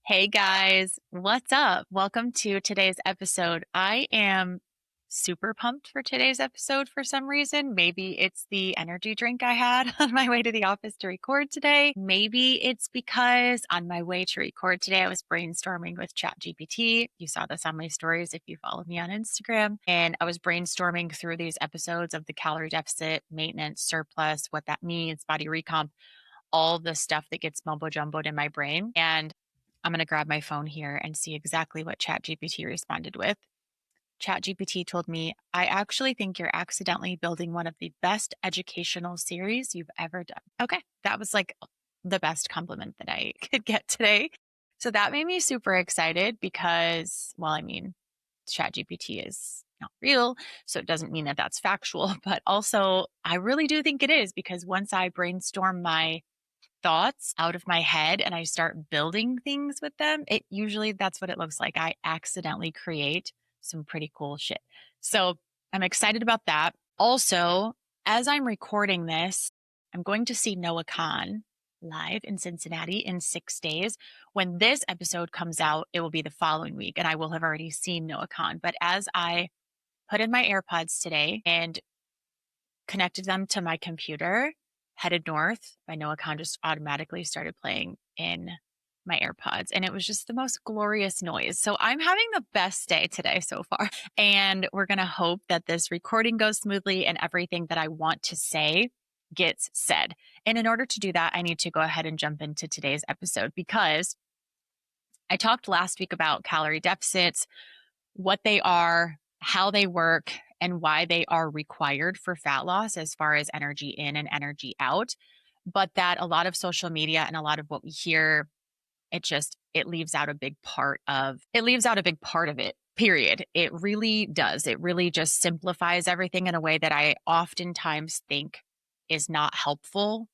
Hey guys, what's up? Welcome to today's episode. I am super pumped for today's episode for some reason. Maybe it's the energy drink I had on my way to the office to record today. Maybe it's because on my way to record today, I was brainstorming with ChatGPT. You saw this on my stories if you follow me on Instagram. And I was brainstorming through these episodes of the calorie deficit, maintenance, surplus, what that means, body recomp, all the stuff that gets mumbo jumboed in my brain. And I'm going to grab my phone here and see exactly what ChatGPT responded with. ChatGPT told me, I actually think you're accidentally building one of the best educational series you've ever done. Okay, that was like the best compliment that I could get today. So that made me super excited because, ChatGPT is not real. So it doesn't mean that that's factual, but also I really do think it is because once I brainstorm my thoughts out of my head and I start building things with them, it usually that's what it looks like. I accidentally create some pretty cool shit. So I'm excited about that. Also, as I'm recording this, I'm going to see Noah Khan live in Cincinnati in 6 days. When this episode comes out, it will be the following week and I will have already seen Noah Khan. But as I put in my AirPods today and connected them to my computer, Headed North by Noah Khan just automatically started playing in my AirPods. And it was just the most glorious noise. So I'm having the best day today so far. And we're going to hope that this recording goes smoothly and everything that I want to say gets said. And in order to do that, I need to go ahead and jump into today's episode because I talked last week about calorie deficits, what they are, how they work, and why they are required for fat loss as far as energy in and energy out. But that a lot of social media and a lot of what we hear, it leaves out a big part of it. Period. It really does. It really just simplifies everything in a way that I oftentimes think is not helpful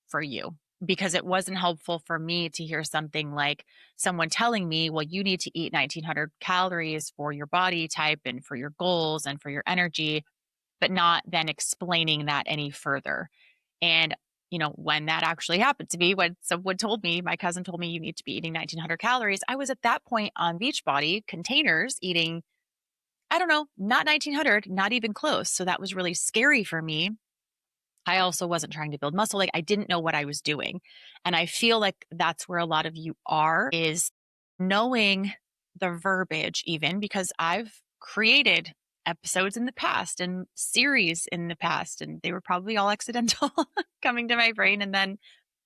for you because it wasn't helpful for me to hear something like someone telling me, well, you need to eat 1900 calories for your body type and for your goals and for your energy, but not then explaining that any further. And, when that actually happened to me, when someone told me, my cousin told me you need to be eating 1900 calories, I was at that point on Beachbody containers eating, I don't know, not 1900, not even close. So that was really scary for me. I also wasn't trying to build muscle. Like I didn't know what I was doing. And I feel like that's where a lot of you are is knowing the verbiage even because I've created episodes in the past and series in the past and they were probably all accidental coming to my brain and then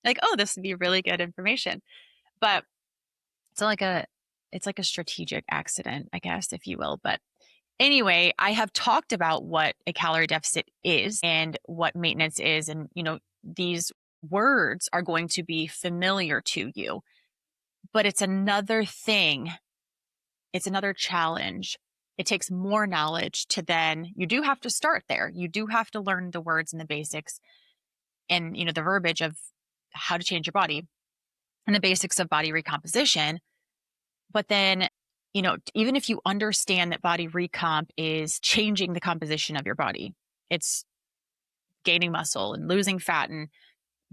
like, oh, this would be really good information. But it's like a strategic accident, I guess, if you will. But anyway, I have talked about what a calorie deficit is and what maintenance is. And, these words are going to be familiar to you, but it's another thing. It's another challenge. It takes more knowledge to then, you do have to start there. You do have to learn the words and the basics and, the verbiage of how to change your body and the basics of body recomposition. But then, even if you understand that body recomp is changing the composition of your body, it's gaining muscle and losing fat and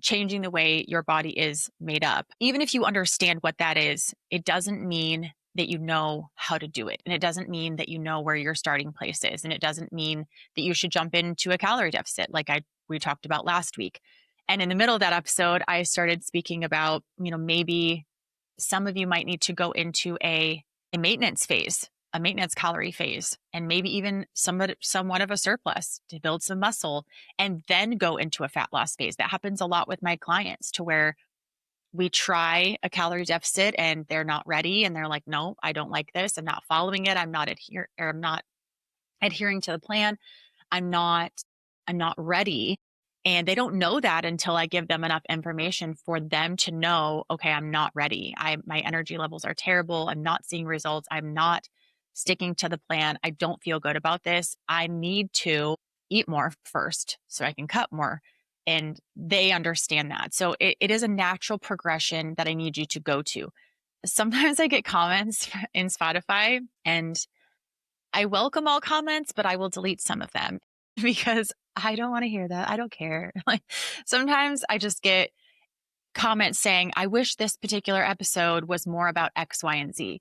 changing the way your body is made up. Even if you understand what that is, it doesn't mean that you know how to do it. And it doesn't mean that you know where your starting place is. And it doesn't mean that you should jump into a calorie deficit like we talked about last week. And in the middle of that episode, I started speaking about, maybe some of you might need to go into a maintenance phase, a maintenance calorie phase, and maybe even somewhat of a surplus to build some muscle and then go into a fat loss phase. That happens a lot with my clients to where we try a calorie deficit and they're not ready and they're like, no, I don't like this. I'm not following it. I'm not adhering to the plan. I'm not ready. And they don't know that until I give them enough information for them to know, okay, I'm not ready. My energy levels are terrible. I'm not seeing results. I'm not sticking to the plan. I don't feel good about this. I need to eat more first so I can cut more. And they understand that. So it is a natural progression that I need you to go to. Sometimes I get comments in Spotify and I welcome all comments, but I will delete some of them because I don't want to hear that. I don't care. Like sometimes I just get comments saying, I wish this particular episode was more about X, Y, and Z.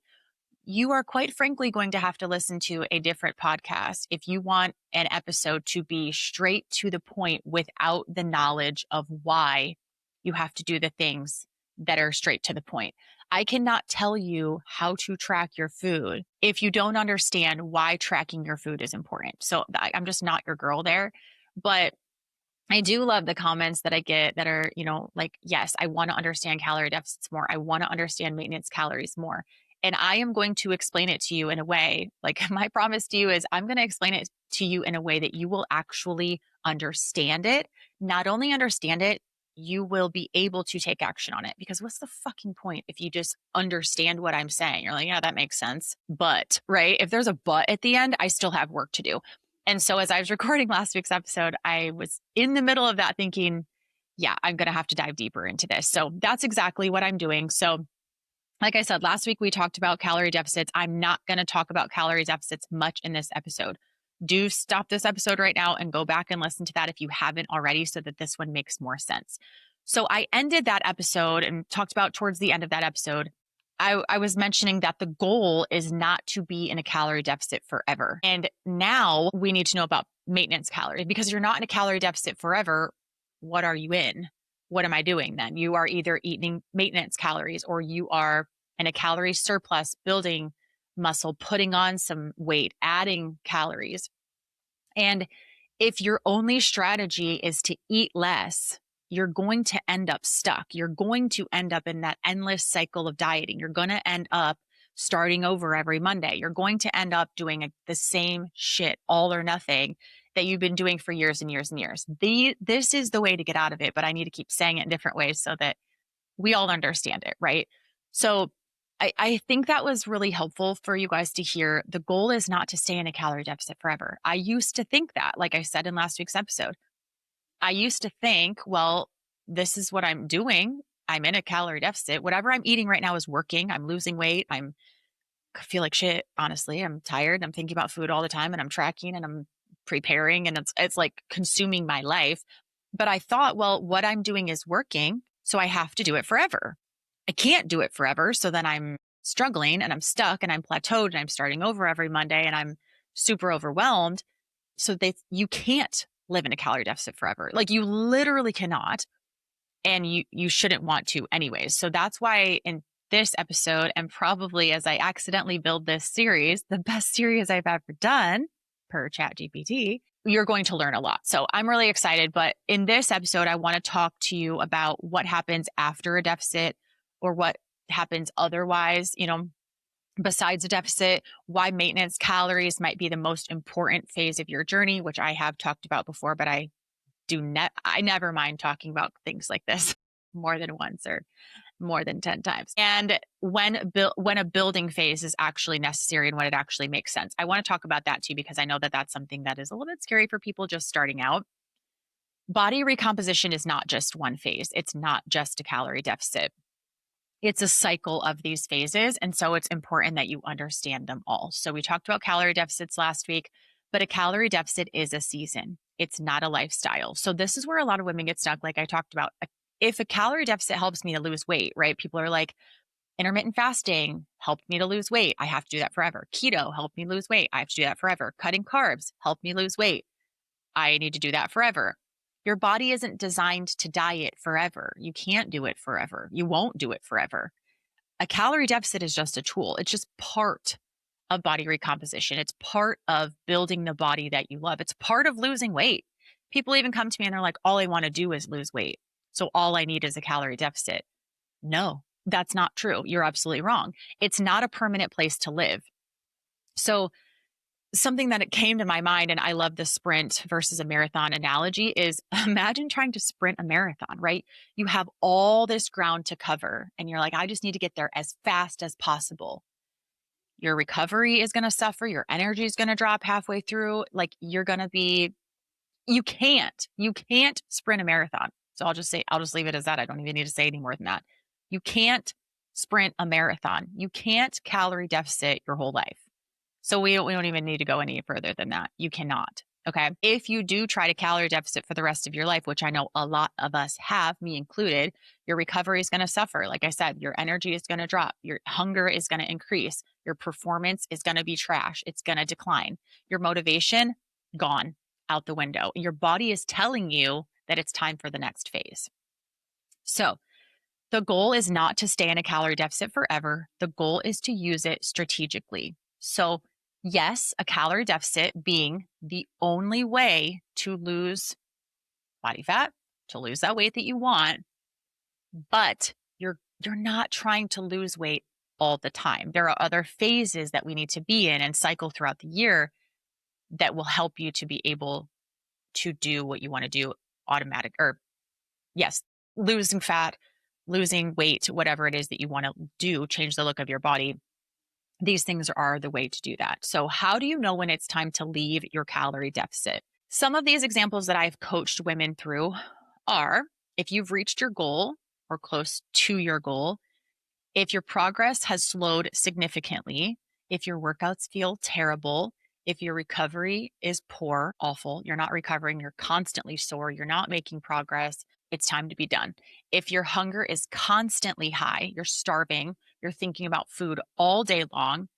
You are quite frankly going to have to listen to a different podcast if you want an episode to be straight to the point without the knowledge of why you have to do the things that are straight to the point. I cannot tell you how to track your food if you don't understand why tracking your food is important. So I'm just not your girl there. But I do love the comments that I get that are, like, yes, I want to understand calorie deficits more. I want to understand maintenance calories more. And I am going to explain it to you in a way, like my promise to you is I'm going to explain it to you in a way that you will actually understand it. Not only understand it, you will be able to take action on it. Because what's the fucking point if you just understand what I'm saying? You're like, yeah, that makes sense. But, right? If there's a but at the end, I still have work to do. And so as I was recording last week's episode, I was in the middle of that thinking, yeah, I'm going to have to dive deeper into this. So that's exactly what I'm doing. So like I said, last week we talked about calorie deficits. I'm not going to talk about calorie deficits much in this episode. Do stop this episode right now and go back and listen to that if you haven't already so that this one makes more sense. So I ended that episode and talked about towards the end of that episode, I was mentioning that the goal is not to be in a calorie deficit forever. And now we need to know about maintenance calories because you're not in a calorie deficit forever. What are you in? What am I doing then? You are either eating maintenance calories or you are in a calorie surplus, building muscle, putting on some weight, adding calories. And if your only strategy is to eat less, you're going to end up stuck. You're going to end up in that endless cycle of dieting. You're going to end up starting over every Monday. You're going to end up doing the same shit, all or nothing, that you've been doing for years and years and years. This is the way to get out of it, but I need to keep saying it in different ways so that we all understand it, right? So I think that was really helpful for you guys to hear. The goal is not to stay in a calorie deficit forever. I used to think that, like I said in last week's episode. I used to think, well, this is what I'm doing. I'm in a calorie deficit. Whatever I'm eating right now is working. I'm losing weight. I feel like shit, honestly. I'm tired. I'm thinking about food all the time and I'm tracking and I'm preparing and it's like consuming my life. But I thought, well, what I'm doing is working, so I have to do it forever. I can't do it forever. So then I'm struggling and I'm stuck and I'm plateaued and I'm starting over every Monday and I'm super overwhelmed. So you can't live in a calorie deficit forever. Like you literally cannot. And you shouldn't want to anyways. So that's why in this episode, and probably as I accidentally build this series, the best series I've ever done per ChatGPT, you're going to learn a lot. So I'm really excited. But in this episode, I want to talk to you about what happens after a deficit or what happens otherwise, besides a deficit, why maintenance calories might be the most important phase of your journey, which I have talked about before, but I never mind talking about things like this more than once or more than 10 times. And when a building phase is actually necessary and when it actually makes sense. I want to talk about that too, because I know that that's something that is a little bit scary for people just starting out. Body recomposition is not just one phase. It's not just a calorie deficit. It's a cycle of these phases. And so it's important that you understand them all. So we talked about calorie deficits last week, but a calorie deficit is a season. It's not a lifestyle. So this is where a lot of women get stuck. Like I talked about, if a calorie deficit helps me to lose weight, right? People are like, intermittent fasting helped me to lose weight. I have to do that forever. Keto helped me lose weight. I have to do that forever. Cutting carbs helped me lose weight. I need to do that forever. Your body isn't designed to diet forever. You can't do it forever. You won't do it forever. A calorie deficit is just a tool. It's just part of body recomposition. It's part of building the body that you love. It's part of losing weight. People even come to me and they're like, all I want to do is lose weight. So all I need is a calorie deficit. No, that's not true. You're absolutely wrong. It's not a permanent place to live. So something that it came to my mind, and I love the sprint versus a marathon analogy, is imagine trying to sprint a marathon, right? You have all this ground to cover and you're like, I just need to get there as fast as possible. Your recovery is going to suffer. Your energy is going to drop halfway through. Like you can't sprint a marathon. So I'll just leave it as that. I don't even need to say any more than that. You can't sprint a marathon. You can't calorie deficit your whole life. So we don't even need to go any further than that. You cannot. Okay. If you do try to calorie deficit for the rest of your life, which I know a lot of us have, me included, your recovery is going to suffer. Like I said, your energy is going to drop. Your hunger is going to increase. Your performance is going to be trash. It's going to decline. Your motivation, gone out the window. Your body is telling you that it's time for the next phase. So the goal is not to stay in a calorie deficit forever. The goal is to use it strategically. So yes, a calorie deficit being the only way to lose body fat, to lose that weight that you want, but you're not trying to lose weight all the time. There are other phases that we need to be in and cycle throughout the year that will help you to be able to do what you want to do automatic or yes, losing fat, losing weight, whatever it is that you want to do, change the look of your body. These things are the way to do that. So how do you know when it's time to leave your calorie deficit? Some of these examples that I've coached women through are if you've reached your goal or close to your goal, if your progress has slowed significantly, if your workouts feel terrible, if your recovery is poor, awful, you're not recovering, you're constantly sore, you're not making progress, it's time to be done. If your hunger is constantly high, you're starving, you're thinking about food all day long,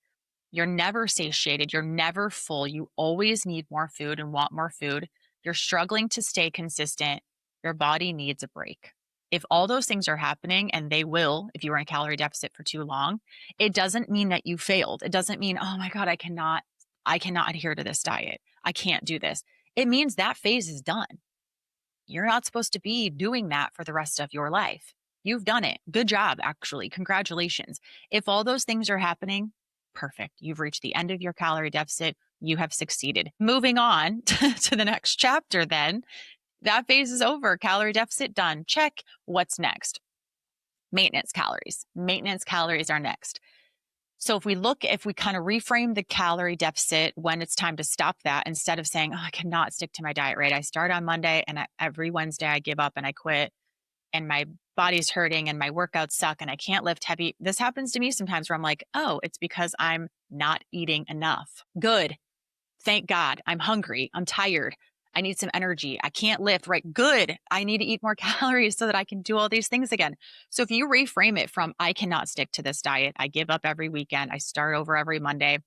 you're never satiated, you're never full, you always need more food and want more food, you're struggling to stay consistent, your body needs a break. If all those things are happening, and they will if you are in a calorie deficit for too long, it doesn't mean that you failed. It doesn't mean, oh my God, I cannot adhere to this diet. I can't do this. It means that phase is done. You're not supposed to be doing that for the rest of your life. You've done it. Good job, actually. Congratulations. If all those things are happening, perfect. You've reached the end of your calorie deficit. You have succeeded. Moving on to the next chapter, then, that phase is over. Calorie deficit done. Check. What's next? Maintenance calories. Maintenance calories are next. So if we kind of reframe the calorie deficit when it's time to stop that, instead of saying, oh, I cannot stick to my diet, right? I start on Monday and every Wednesday I give up and I quit and my body's hurting and my workouts suck and I can't lift heavy. This happens to me sometimes where I'm like, oh, it's because I'm not eating enough. Good. Thank God. I'm hungry. I'm tired. I need some energy. I can't lift, right? Good. I need to eat more calories so that I can do all these things again. So if you reframe it from, I cannot stick to this diet. I give up every weekend. I start over every Monday.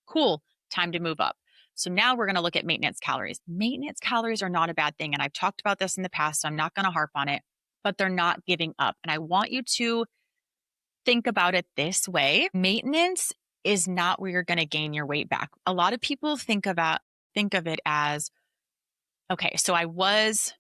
Cool. Time to move up. So now we're going to look at maintenance calories. Maintenance calories are not a bad thing. And I've talked about this in the past, so I'm not going to harp on it, but they're not giving up. And I want you to think about it this way. Maintenance is not where you're going to gain your weight back. A lot of people think of it as, okay, so I was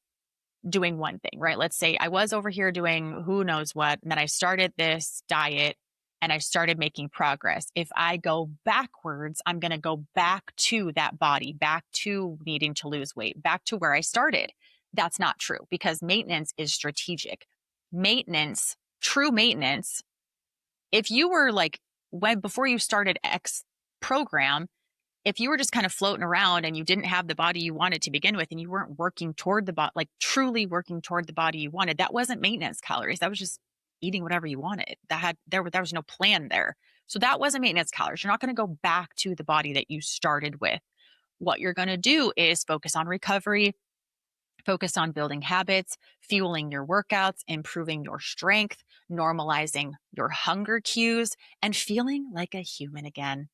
doing one thing, right? Let's say I was over here doing who knows what, and then I started this diet and I started making progress. If I go backwards, I'm going to go back to that body, back to needing to lose weight, back to where I started. That's not true because maintenance is strategic. Maintenance, true maintenance, if you were like, before you started X program, if you were just kind of floating around and you didn't have the body you wanted to begin with and you weren't working toward the body, like truly working toward the body you wanted, that wasn't maintenance calories. That was just eating whatever you wanted. There was no plan there. So that wasn't maintenance calories. You're not going to go back to the body that you started with. What you're going to do is focus on recovery, focus on building habits, fueling your workouts, improving your strength, normalizing your hunger cues, and feeling like a human again.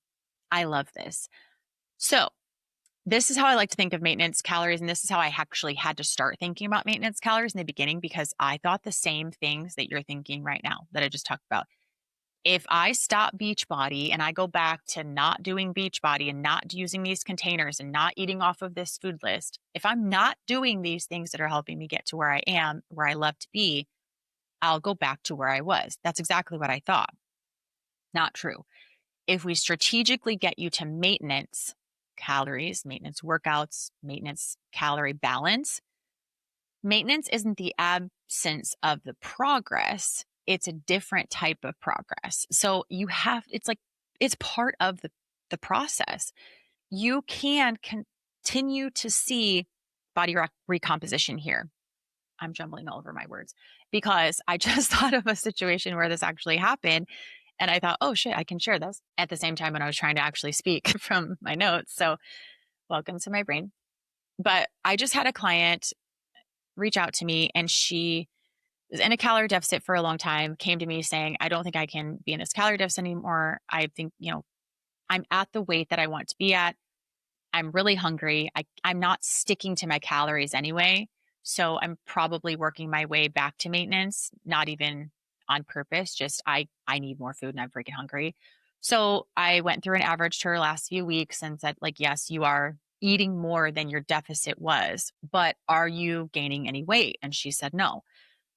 I love this. So this is how I like to think of maintenance calories. And this is how I actually had to start thinking about maintenance calories in the beginning because I thought the same things that you're thinking right now that I just talked about. If I stop Beachbody and I go back to not doing Beachbody and not using these containers and not eating off of this food list, if I'm not doing these things that are helping me get to where I am, where I love to be, I'll go back to where I was. That's exactly what I thought. Not true. If we strategically get you to maintenance calories, maintenance workouts, maintenance calorie balance, maintenance isn't the absence of the progress. It's a different type of progress. So it's part of the process. You can continue to see body recomposition here. I'm jumbling all over my words because I just thought of a situation where this actually happened. And I thought, oh shit, I can share this at the same time when I was trying to actually speak from my notes. So welcome to my brain. But I just had a client reach out to me, and she was in a calorie deficit for a long time, came to me saying, I don't think I can be in this calorie deficit anymore. I think, I'm at the weight that I want to be at. I'm really hungry. I'm not sticking to my calories anyway. So I'm probably working my way back to maintenance, not even on purpose. Just I need more food and I'm freaking hungry. So I went through and averaged her last few weeks and said, like, yes, you are eating more than your deficit was, but are you gaining any weight? And she said no.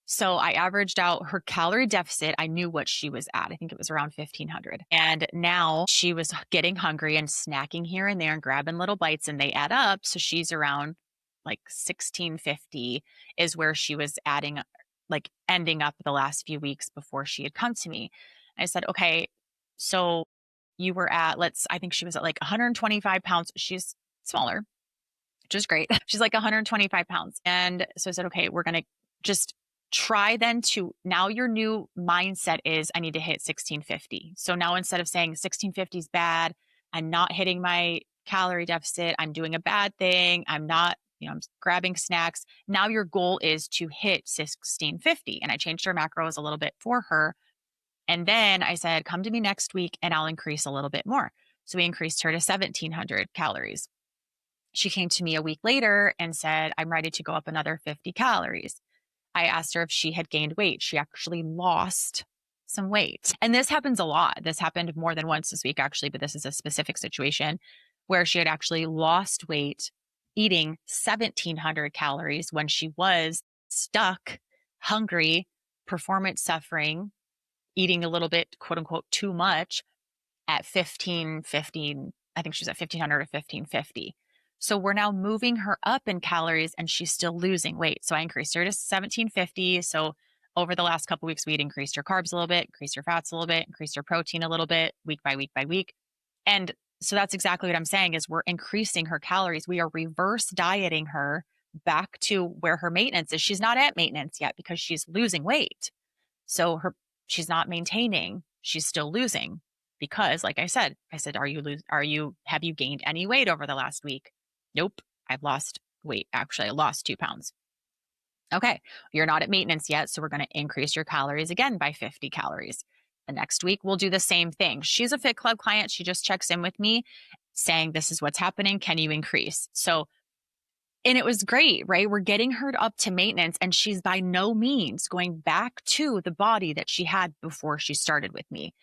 So I averaged out her calorie deficit. I knew what she was at. I think it was around 1500. And now she was getting hungry and snacking here and there and grabbing little bites, and they add up. So she's around like 1650 is where she was ending up the last few weeks before she had come to me. I said, okay, so you were at, I think she was at like 125 pounds. She's smaller, which is great. She's like 125 pounds. And so I said, okay, we're going to just try then to, now your new mindset is I need to hit 1650. So now instead of saying 1650 is bad, I'm not hitting my calorie deficit, I'm doing a bad thing, I'm not, I'm grabbing snacks. Now your goal is to hit 1650. And I changed her macros a little bit for her. And then I said, come to me next week and I'll increase a little bit more. So we increased her to 1700 calories. She came to me a week later and said, I'm ready to go up another 50 calories. I asked her if she had gained weight. She actually lost some weight. And this happens a lot. This happened more than once this week, actually, but this is a specific situation where she had actually lost weight eating 1700 calories when she was stuck, hungry, performance suffering, eating a little bit, quote unquote, too much at 15, I think she's at 1500 or 1550. So we're now moving her up in calories and she's still losing weight. So I increased her to 1750. So over the last couple of weeks, we'd increased her carbs a little bit, increased her fats a little bit, increased her protein a little bit, week by week by week. And so that's exactly what I'm saying is we're increasing her calories. We are reverse dieting her back to where her maintenance is. She's not at maintenance yet because she's losing weight. So she's not maintaining, she's still losing because like I said, have you gained any weight over the last week? Nope. I've lost weight. Actually, I lost 2 pounds. Okay. You're not at maintenance yet. So we're going to increase your calories again by 50 calories. The next week, we'll do the same thing. She's a Fit Club client. She just checks in with me saying, this is what's happening. Can you increase? And it was great, right? We're getting her up to maintenance and she's by no means going back to the body that she had before she started with me.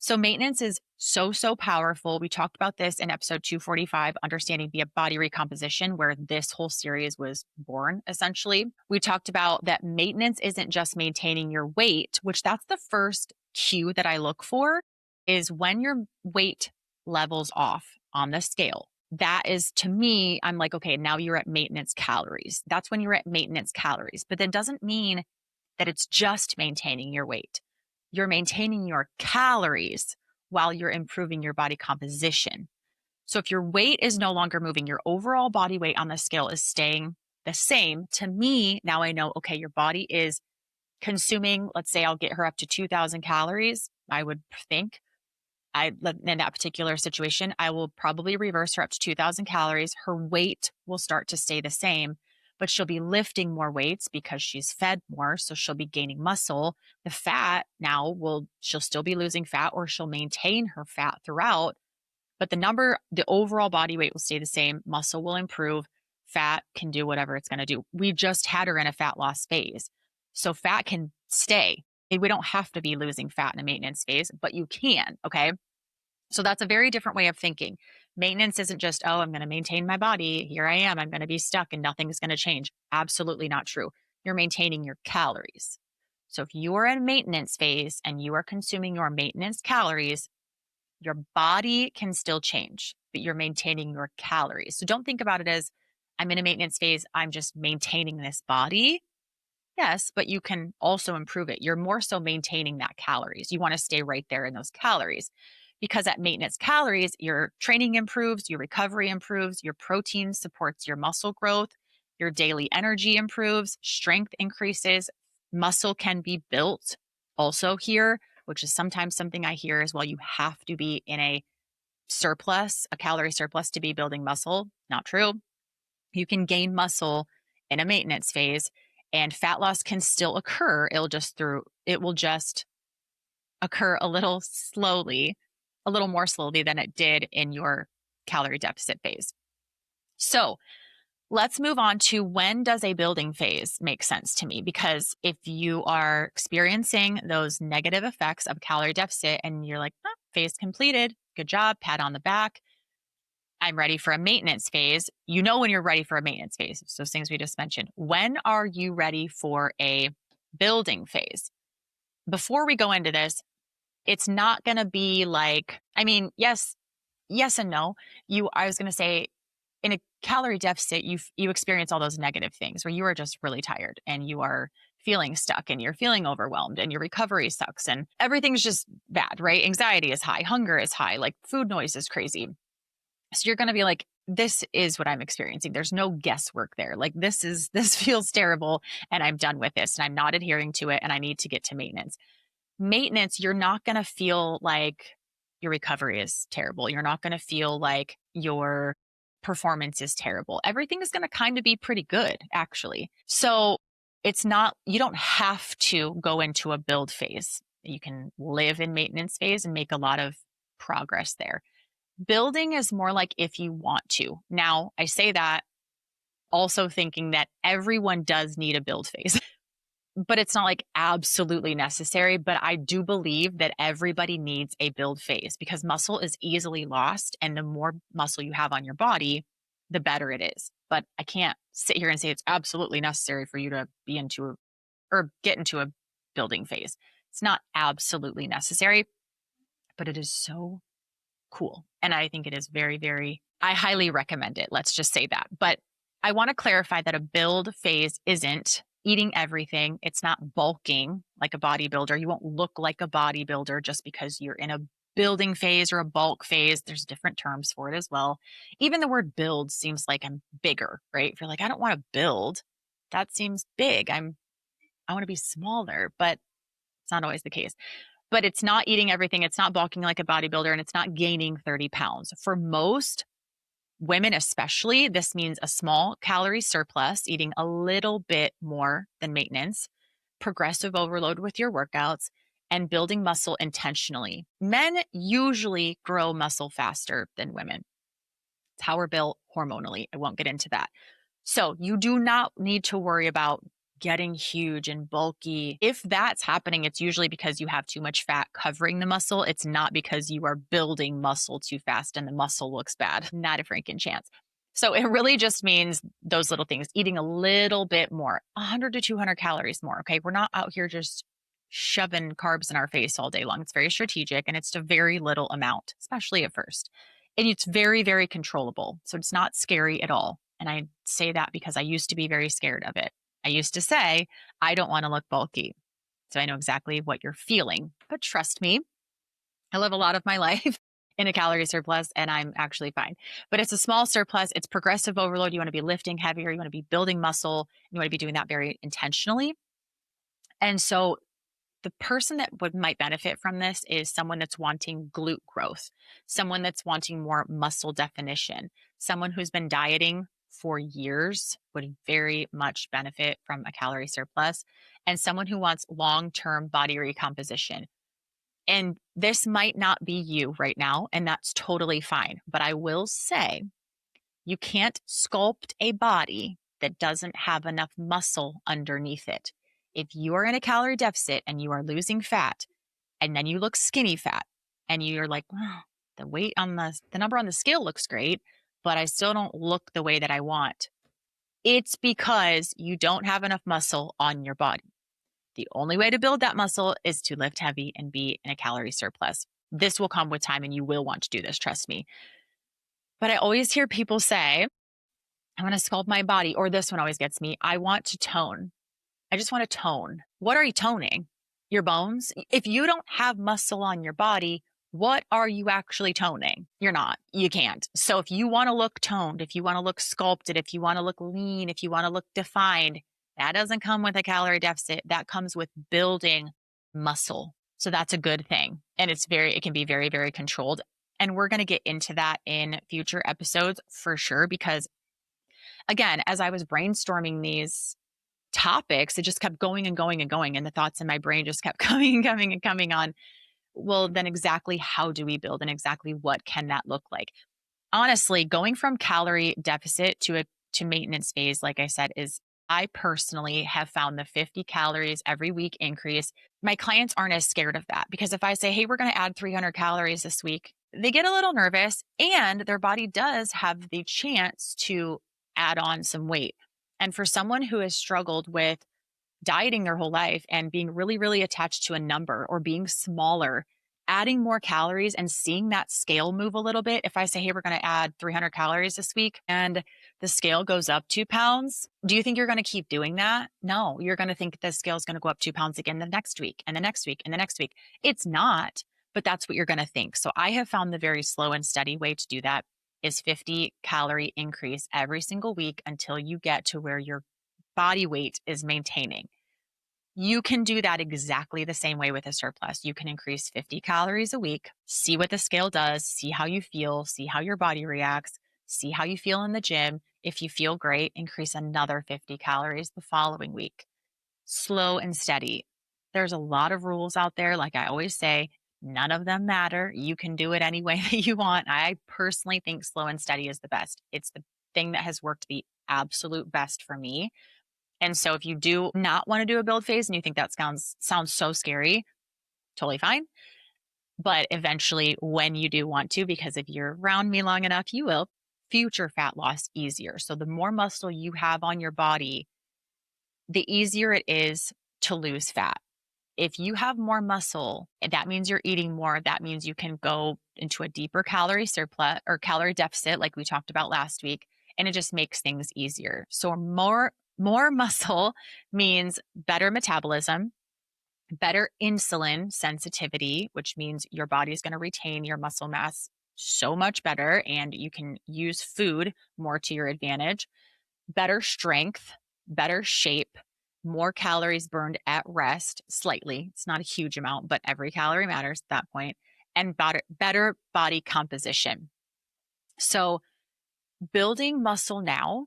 So maintenance is so, so powerful. We talked about this in episode 245, Understanding the Body Recomposition, where this whole series was born, essentially. We talked about that maintenance isn't just maintaining your weight, which that's the first cue that I look for is when your weight levels off on the scale. That is, to me, I'm like, okay, now you're at maintenance calories. That's when you're at maintenance calories. But that doesn't mean that it's just maintaining your weight. You're maintaining your calories while you're improving your body composition. So if your weight is no longer moving, your overall body weight on the scale is staying the same. To me, now I know, okay, your body is consuming, let's say I'll get her up to 2000 calories. I would think in that particular situation, I will probably reverse her up to 2000 calories. Her weight will start to stay the same, but she'll be lifting more weights because she's fed more. So she'll be gaining muscle. The fat now she'll still be losing fat or she'll maintain her fat throughout, but the overall body weight will stay the same. Muscle will improve. Fat can do whatever it's going to do. We just had her in a fat loss phase. So fat can stay. We don't have to be losing fat in a maintenance phase, but you can. Okay. So that's a very different way of thinking. Maintenance isn't just, oh, I'm going to maintain my body. Here I am. I'm going to be stuck and nothing's going to change. Absolutely not true. You're maintaining your calories. So if you are in maintenance phase and you are consuming your maintenance calories, your body can still change, but you're maintaining your calories. So don't think about it as I'm in a maintenance phase. I'm just maintaining this body. Yes, but you can also improve it. You're more so maintaining that calories. You want to stay right there in those calories because at maintenance calories, your training improves, your recovery improves, your protein supports your muscle growth, your daily energy improves, strength increases, muscle can be built also here, which is sometimes something I hear as well. You have to be in a calorie surplus to be building muscle. Not true. You can gain muscle in a maintenance phase, and fat loss can still occur. It will just occur a little slowly, a little more slowly than it did in your calorie deficit phase. So let's move on to, when does a building phase make sense to me? Because if you are experiencing those negative effects of calorie deficit and you're like, oh, phase completed, good job, pat on the back, I'm ready for a maintenance phase. You know when you're ready for a maintenance phase. So those things we just mentioned. When are you ready for a building phase? Before we go into this, it's not going to be like, I mean, yes and no. I was going to say, in a calorie deficit, you experience all those negative things where you are just really tired and you are feeling stuck and you're feeling overwhelmed and your recovery sucks and everything's just bad, right? Anxiety is high, hunger is high, like food noise is crazy. So you're going to be like, this is what I'm experiencing. There's no guesswork there. Like this feels terrible and I'm done with this and I'm not adhering to it and I need to get to maintenance. Maintenance, you're not going to feel like your recovery is terrible. You're not going to feel like your performance is terrible. Everything is going to kind of be pretty good, actually. So you don't have to go into a build phase. You can live in maintenance phase and make a lot of progress there. Building is more like if you want to. Now, I say that also thinking that everyone does need a build phase. But it's not like absolutely necessary. But I do believe that everybody needs a build phase because muscle is easily lost. And the more muscle you have on your body, the better it is. But I can't sit here and say it's absolutely necessary for you to get into a building phase. It's not absolutely necessary, but it is so cool. And I think it is very, very, I highly recommend it. Let's just say that. But I want to clarify that a build phase isn't eating everything. It's not bulking like a bodybuilder. You won't look like a bodybuilder just because you're in a building phase or a bulk phase. There's different terms for it as well. Even the word build seems like I'm bigger, right? If you're like, I don't want to build, that seems big. I want to be smaller, but it's not always the case. But it's not eating everything. It's not bulking like a bodybuilder, and it's not gaining 30 pounds. For most women, especially, this means a small calorie surplus, eating a little bit more than maintenance, progressive overload with your workouts, and building muscle intentionally. Men usually grow muscle faster than women. It's how we're built hormonally. I won't get into that. So you do not need to worry about getting huge and bulky. If that's happening, it's usually because you have too much fat covering the muscle. It's not because you are building muscle too fast and the muscle looks bad. Not a freaking chance. So it really just means those little things, eating a little bit more, 100 to 200 calories more. Okay. We're not out here just shoving carbs in our face all day long. It's very strategic and it's a very little amount, especially at first. And it's very, very controllable. So it's not scary at all. And I say that because I used to be very scared of it. I used to say, I don't want to look bulky. So I know exactly what you're feeling. But trust me, I live a lot of my life in a calorie surplus and I'm actually fine. But it's a small surplus. It's progressive overload. You want to be lifting heavier. You want to be building muscle. You want to be doing that very intentionally. And so the person that might benefit from this is someone that's wanting glute growth, someone that's wanting more muscle definition, someone who's been dieting for years would very much benefit from a calorie surplus, and someone who wants long-term body recomposition. And this might not be you right now, and that's totally fine. But I will say, you can't sculpt a body that doesn't have enough muscle underneath it. If you are in a calorie deficit and you are losing fat, and then you look skinny fat, and you're like, oh, the weight on the number on the scale looks great, but I still don't look the way that I want. It's because you don't have enough muscle on your body. The only way to build that muscle is to lift heavy and be in a calorie surplus. This will come with time and you will want to do this, trust me. But I always hear people say, I want to sculpt my body, or this one always gets me, I want to tone. I just want to tone. What are you toning? Your bones? If you don't have muscle on your body, what are you actually toning? You're not. You can't. So if you want to look toned, if you want to look sculpted, if you want to look lean, if you want to look defined, that doesn't come with a calorie deficit. That comes with building muscle. So that's a good thing. And it can be very, very controlled. And we're going to get into that in future episodes for sure, because again, as I was brainstorming these topics, it just kept going and going and going. And the thoughts in my brain just kept coming and coming and coming on. Well, then exactly how do we build and exactly what can that look like? Honestly, going from calorie deficit to maintenance phase, like I said, is I personally have found the 50 calories every week increase. My clients aren't as scared of that because if I say, hey, we're going to add 300 calories this week, they get a little nervous and their body does have the chance to add on some weight. And for someone who has struggled with dieting their whole life and being really, really attached to a number or being smaller, adding more calories and seeing that scale move a little bit. If I say, hey, we're going to add 300 calories this week and the scale goes up 2 pounds, do you think you're going to keep doing that? No, you're going to think the scale is going to go up 2 pounds again the next week and the next week and the next week. It's not, but that's what you're going to think. So I have found the very slow and steady way to do that is 50 calorie increase every single week until you get to where your body weight is maintaining. You can do that exactly the same way with a surplus. You can increase 50 calories a week, see what the scale does, see how you feel, see how your body reacts, see how you feel in the gym. If you feel great, increase another 50 calories the following week. Slow and steady. There's a lot of rules out there. Like I always say, none of them matter. You can do it any way that you want. I personally think slow and steady is the best. It's the thing that has worked the absolute best for me. And so if you do not want to do a build phase and you think that sounds so scary, totally fine. But eventually when you do want to, because if you're around me long enough, you will, future fat loss easier. So the more muscle you have on your body, the easier it is to lose fat. If you have more muscle, that means you're eating more. That means you can go into a deeper calorie surplus or calorie deficit, like we talked about last week, and it just makes things easier. So more muscle means better metabolism, better insulin sensitivity, which means your body is going to retain your muscle mass so much better, and you can use food more to your advantage, better strength, better shape, more calories burned at rest, slightly. It's not a huge amount, but every calorie matters at that point, and better body composition. So building muscle now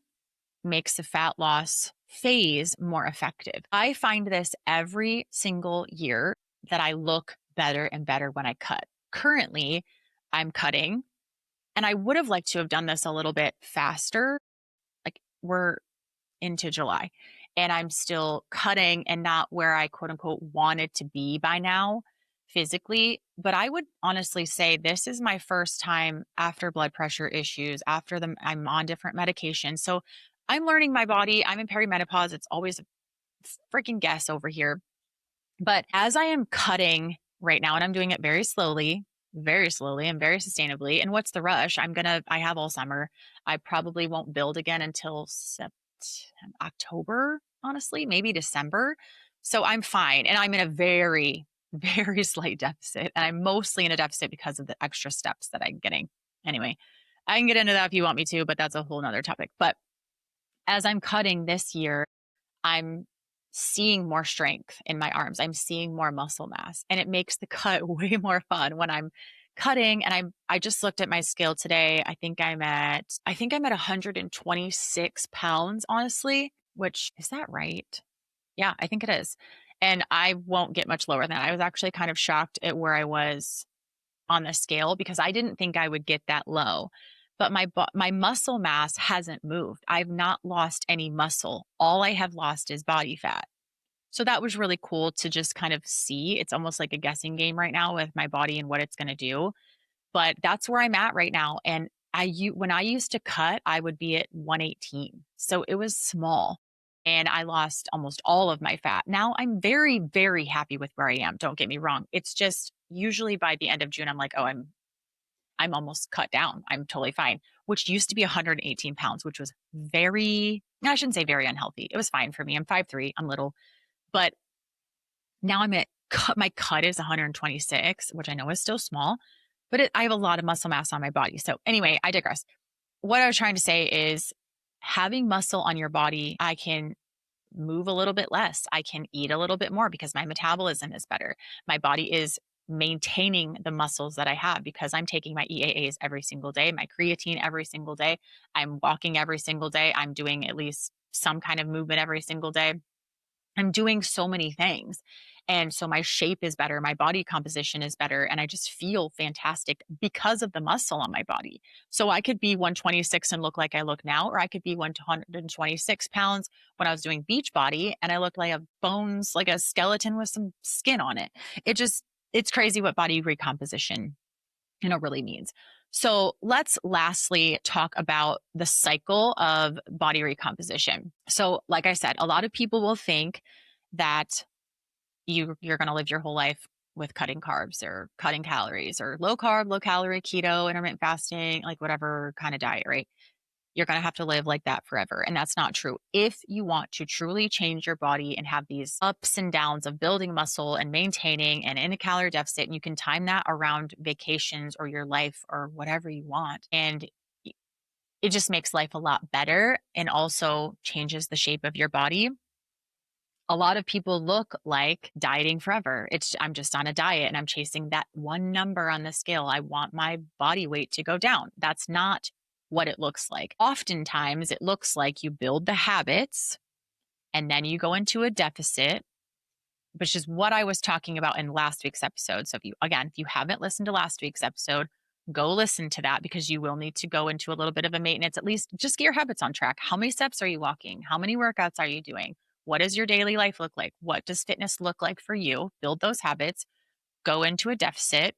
makes the fat loss phase more effective. I find this every single year that I look better and better when I cut. Currently, I'm cutting, and I would have liked to have done this a little bit faster. Like we're into July and I'm still cutting and not where I quote unquote wanted to be by now physically. But I would honestly say this is my first time after blood pressure issues, after I'm on different medications. So I'm learning my body. I'm in perimenopause. It's always a freaking guess over here. But as I am cutting right now, and I'm doing it very slowly and very sustainably. And what's the rush? I have all summer. I probably won't build again until October, honestly, maybe December. So I'm fine. And I'm in a very, very slight deficit. And I'm mostly in a deficit because of the extra steps that I'm getting. Anyway, I can get into that if you want me to, but that's a whole nother topic. But as I'm cutting this year, I'm seeing more strength in my arms. I'm seeing more muscle mass, and it makes the cut way more fun when I'm cutting. And I just looked at my scale today. I think I'm at 126 pounds, honestly, which is that right? Yeah, I think it is. And I won't get much lower than that. I was actually kind of shocked at where I was on the scale because I didn't think I would get that low. But my muscle mass hasn't moved. I've not lost any muscle. All I have lost is body fat. So that was really cool to just kind of see. It's almost like a guessing game right now with my body and what it's going to do. But that's where I'm at right now. And when I used to cut, I would be at 118. So it was small and I lost almost all of my fat. Now I'm very, very happy with where I am. Don't get me wrong. It's just usually by the end of June, I'm like, oh, I'm almost cut down. I'm totally fine, which used to be 118 pounds, which was I shouldn't say very unhealthy. It was fine for me. I'm 5'3", I'm little, but now my cut is 126, which I know is still small, but I have a lot of muscle mass on my body. So anyway, I digress. What I was trying to say is having muscle on your body, I can move a little bit less. I can eat a little bit more because my metabolism is better. My body is maintaining the muscles that I have because I'm taking my EAAs every single day, my creatine every single day. I'm walking every single day. I'm doing at least some kind of movement every single day. I'm doing so many things. And so my shape is better, my body composition is better, and I just feel fantastic because of the muscle on my body. So I could be 126 and look like I look now, or I could be 126 pounds when I was doing beach body and I look like a bones, like a skeleton with some skin on it. It just, it's crazy what body recomposition, really means. So let's lastly talk about the cycle of body recomposition. So, like I said, a lot of people will think that you're going to live your whole life with cutting carbs or cutting calories or low carb, low calorie, keto, intermittent fasting, like whatever kind of diet, right? You're going to have to live like that forever. And that's not true. If you want to truly change your body and have these ups and downs of building muscle and maintaining and in a calorie deficit, and you can time that around vacations or your life or whatever you want. And it just makes life a lot better and also changes the shape of your body. A lot of people look like dieting forever. I'm just on a diet and I'm chasing that one number on the scale. I want my body weight to go down. That's not what it looks like. Oftentimes, it looks like you build the habits and then you go into a deficit, which is what I was talking about in last week's episode. So if you haven't listened to last week's episode, go listen to that because you will need to go into a little bit of a maintenance, at least just get your habits on track. How many steps are you walking? How many workouts are you doing? What does your daily life look like? What does fitness look like for you? Build those habits, go into a deficit,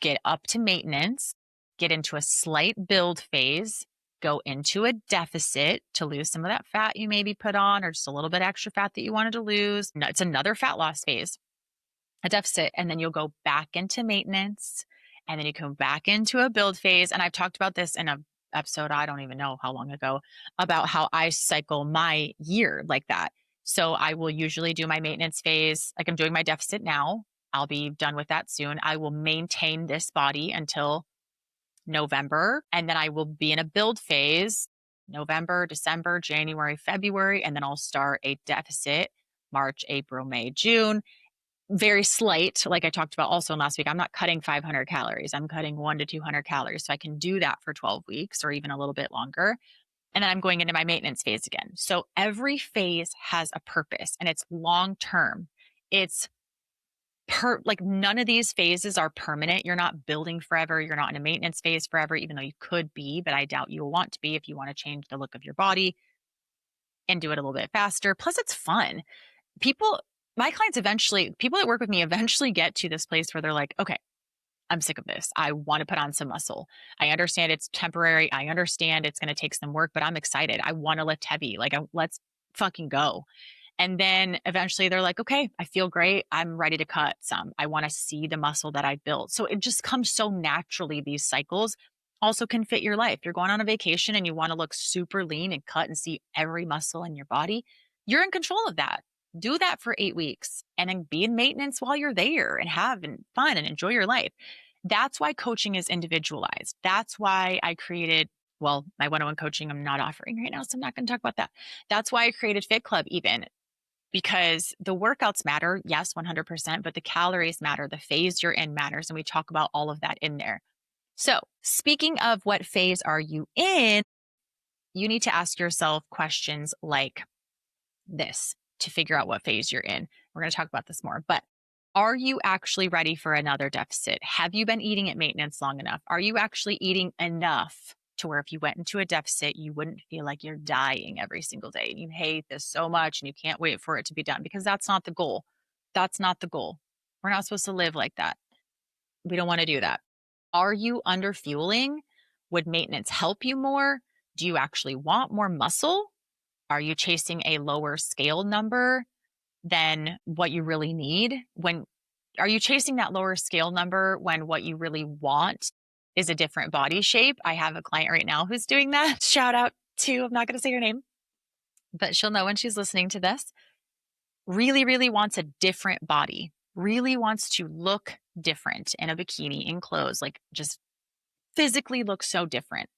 get up to maintenance, get into a slight build phase, go into a deficit to lose some of that fat you maybe put on or just a little bit extra fat that you wanted to lose. It's another fat loss phase, a deficit, and then you'll go back into maintenance and then you come back into a build phase. And I've talked about this in an episode, I don't even know how long ago, about how I cycle my year like that. So I will usually do my maintenance phase, like I'm doing my deficit now. I'll be done with that soon. I will maintain this body until November, and then I will be in a build phase November, December, January, February, and then I'll start a deficit March, April, May, June. Very slight, like I talked about also last week. I'm not cutting 500 calories. I'm cutting 1 to 200 calories. So I can do that for 12 weeks or even a little bit longer. And then I'm going into my maintenance phase again. So every phase has a purpose and it's long term. It's like none of these phases are permanent. You're not building forever. You're not in a maintenance phase forever, even though you could be, but I doubt you will want to be if you want to change the look of your body and do it a little bit faster. Plus, it's fun. My clients people that work with me eventually get to this place where they're like, okay, I'm sick of this. I want to put on some muscle. I understand it's temporary. I understand it's going to take some work, but I'm excited. I want to lift heavy. Let's fucking go. And then eventually they're like, okay, I feel great. I'm ready to cut some. I want to see the muscle that I built. So it just comes so naturally. These cycles also can fit your life. You're going on a vacation and you want to look super lean and cut and see every muscle in your body. You're in control of that. Do that for 8 weeks and then be in maintenance while you're there and have fun and enjoy your life. That's why coaching is individualized. That's why I created, well, my one-on-one coaching I'm not offering right now, so I'm not going to talk about that. That's why I created Fit Club even, because the workouts matter, yes, 100%, but the calories matter, the phase you're in matters, and we talk about all of that in there. So speaking of what phase are you in, you need to ask yourself questions like this to figure out what phase you're in. We're going to talk about this more, but are you actually ready for another deficit? Have you been eating at maintenance long enough? Are you actually eating enough to where if you went into a deficit, you wouldn't feel like you're dying every single day and you hate this so much and you can't wait for it to be done? Because that's not the goal. That's not the goal. We're not supposed to live like that. We don't want to do that. Are you under fueling? Would maintenance help you more? Do you actually want more muscle? Are you chasing a lower scale number than what you really need? Are you chasing that lower scale number when what you really want is a different body shape? I have a client right now who's doing that. Shout out to, I'm not going to say her name, but she'll know when she's listening to this. Really, really wants a different body, really wants to look different in a bikini, in clothes, like just physically look so different.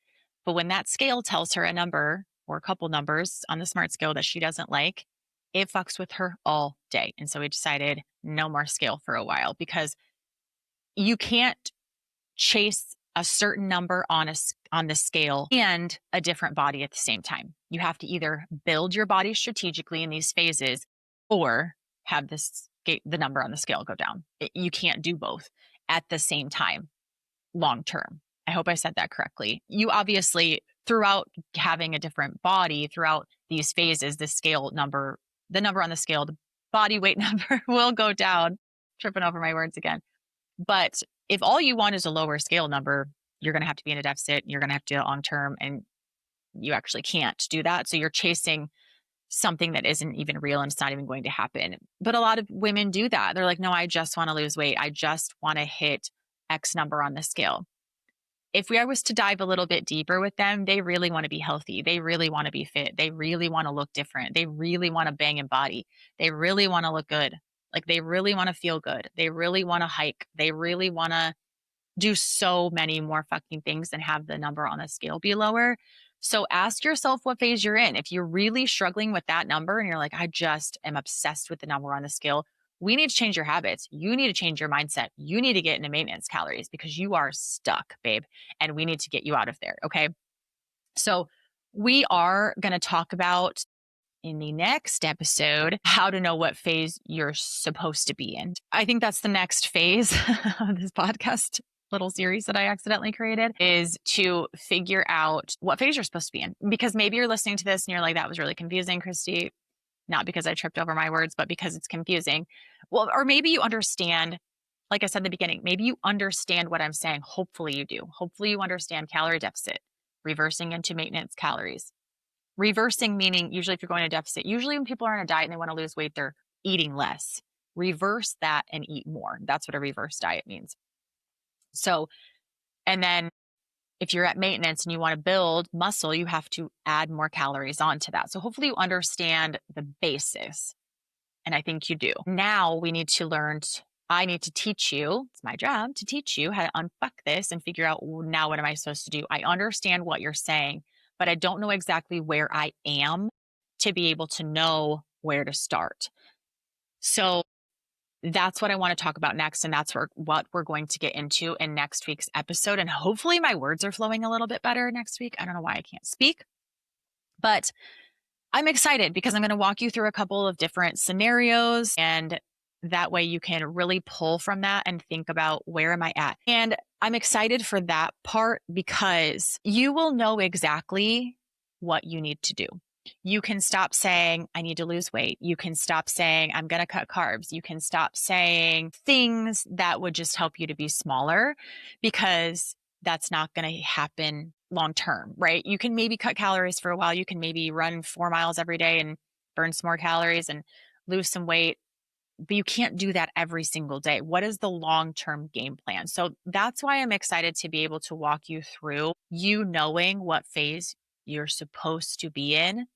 But when that scale tells her a number or a couple numbers on the smart scale that she doesn't like, it fucks with her all day. And so we decided no more scale for a while because you can't chase a certain number on the scale and a different body at the same time. You have to either build your body strategically in these phases or have the number on the scale go down. You can't do both at the same time long term. I hope I said that correctly. You obviously, throughout having a different body, throughout these phases, the number on the scale, the body weight number will go down. Tripping over my words again. But if all you want is a lower scale number, you're going to have to be in a deficit. You're going to have to do it long term, and you actually can't do that. So you're chasing something that isn't even real and it's not even going to happen. But a lot of women do that. They're like, no, I just want to lose weight. I just want to hit X number on the scale. If I was to dive a little bit deeper with them, they really want to be healthy. They really want to be fit. They really want to look different. They really want to bang and body. They really want to look good. Like they really want to feel good. They really want to hike. They really want to do so many more fucking things than have the number on the scale be lower. So ask yourself what phase you're in. If you're really struggling with that number and you're like, I just am obsessed with the number on the scale, we need to change your habits. You need to change your mindset. You need to get into maintenance calories because you are stuck, babe. And we need to get you out of there. Okay. So we are going to talk about in the next episode how to know what phase you're supposed to be in. I think that's the next phase of this podcast little series that I accidentally created, is to figure out what phase you're supposed to be in. Because maybe you're listening to this and you're like, that was really confusing, Christy. Not because I tripped over my words, but because it's confusing. Well, or maybe you understand, like I said in the beginning, maybe you understand what I'm saying. Hopefully you do. Hopefully you understand calorie deficit, reversing into maintenance calories. Reversing meaning usually if you're going to deficit, usually when people are on a diet and they want to lose weight, they're eating less. Reverse that and eat more. That's what a reverse diet means. So, and then if you're at maintenance and you want to build muscle, you have to add more calories onto that. So hopefully you understand the basis. And I think you do. Now we need to I need to teach you, it's my job to teach you how to unfuck this and figure out, now what am I supposed to do? I understand what you're saying, but I don't know exactly where I am to be able to know where to start. So that's what I want to talk about next. And that's what we're going to get into in next week's episode. And hopefully my words are flowing a little bit better next week. I don't know why I can't speak, but I'm excited because I'm going to walk you through a couple of different scenarios, and that way you can really pull from that and think about, where am I at? And I'm excited for that part because you will know exactly what you need to do. You can stop saying, I need to lose weight. You can stop saying, I'm going to cut carbs. You can stop saying things that would just help you to be smaller, because that's not going to happen long term, right? You can maybe cut calories for a while. You can maybe run 4 miles every day and burn some more calories and lose some weight, but you can't do that every single day. What is the long-term game plan? So that's why I'm excited to be able to walk you through you knowing what phase you're supposed to be in,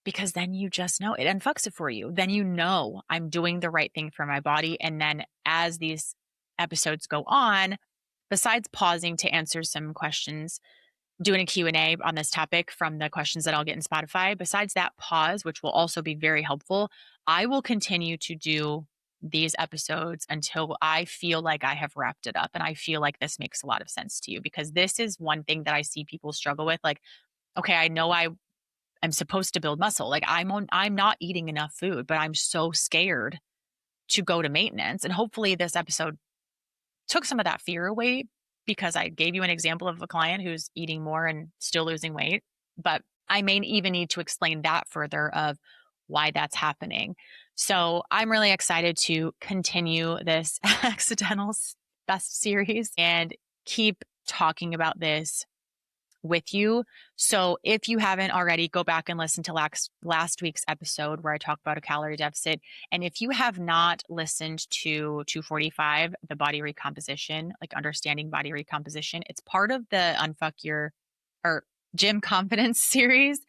because then you just know it unfucks it for you. Then you know I'm doing the right thing for my body. And then as these episodes go on, besides pausing to answer some questions, doing a Q&A on this topic from the questions that I'll get in Spotify, besides that pause, which will also be very helpful, I will continue to do these episodes until I feel like I have wrapped it up and I feel like this makes a lot of sense to you, because this is one thing that I see people struggle with. Like, okay, I know I'm supposed to build muscle. Like I'm not eating enough food, but I'm so scared to go to maintenance. And hopefully this episode took some of that fear away, because I gave you an example of a client who's eating more and still losing weight. But I may even need to explain that further of why that's happening. So I'm really excited to continue this accidental best series and keep talking about this with you. So if you haven't already, go back and listen to last week's episode where I talked about a calorie deficit. And if you have not listened to 245, the body recomposition, like understanding body recomposition, it's part of the Unfuck Your or Gym Confidence series,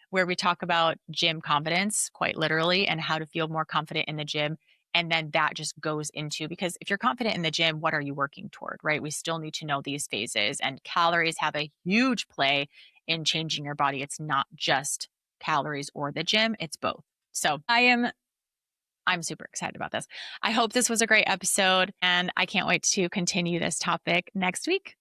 where we talk about gym confidence quite literally and how to feel more confident in the gym. And then that just goes into, because if you're confident in the gym, what are you working toward, right? We still need to know these phases, and calories have a huge play in changing your body. It's not just calories or the gym, it's both. So I am I'm super excited about this. I hope this was a great episode, and I can't wait to continue this topic next week.